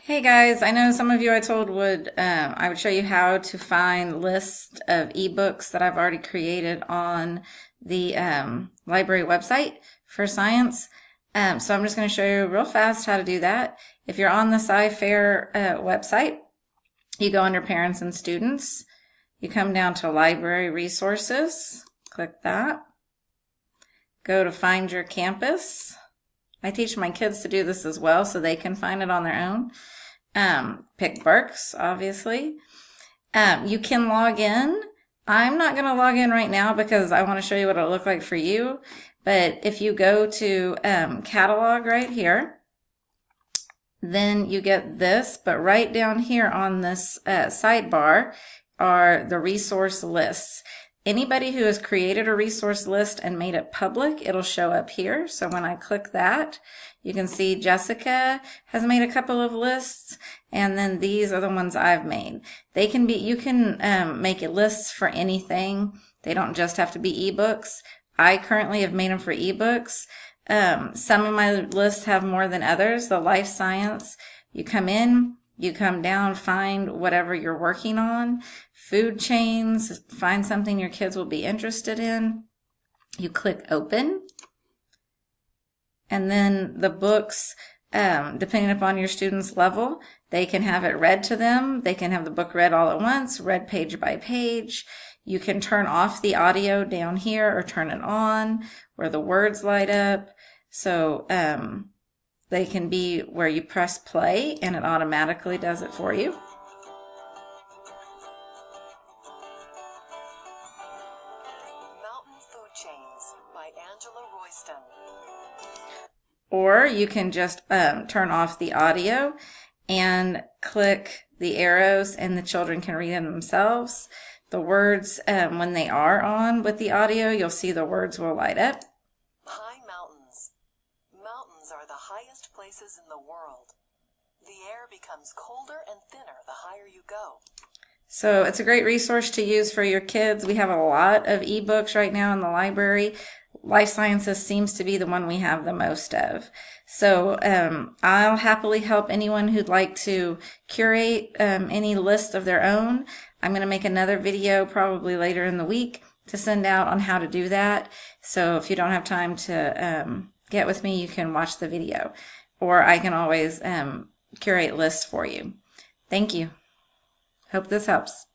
Hey guys, I know some of you I told I would show you how to find lists of ebooks that I've already created on the library website for science. So I'm just going to show you real fast how to do that. If you're on the SciFair website, you go under Parents and Students. You come down to Library Resources, click that. Go to Find Your Campus. I teach my kids to do this as well so they can find it on their own. Pick Barks, obviously. You can log in. I'm not going to log in right now because I want to show you what it'll look like for you. But if you go to catalog right here, then you get this. But right down here on this sidebar are the resource lists. Anybody who has created a resource list and made it public, it'll show up here. So when I click that, you can see Jessica has made a couple of lists, and then these are the ones I've made. They can be, you can make lists for anything. They don't just have to be ebooks. I currently have made them for ebooks. Some of my lists have more than others. The life science, you come in, you come down, find whatever you're working on. Food chains, find something your kids will be interested in. You click open. And then the books, depending upon your student's level, they can have it read to them. They can have the book read all at once, read page by page. You can turn off the audio down here or turn it on where the words light up. So they can be where you press play and it automatically does it for you. Mountain Food Chains by Angela Royston. Or you can just turn off the audio and click the arrows and the children can read them themselves. The words, when they are on with the audio, you'll see the words will light up. High mountains. Mountains are the highest places in the world. The air becomes colder and thinner the higher you go. So it's a great resource to use for your kids. We have a lot of ebooks right now in the library. Life Sciences seems to be the one we have the most of. So I'll happily help anyone who'd like to curate any list of their own. I'm going to make another video probably later in the week to send out on how to do that. So if you don't have time to get with me, you can watch the video. Or I can always curate lists for you. Thank you. Hope this helps.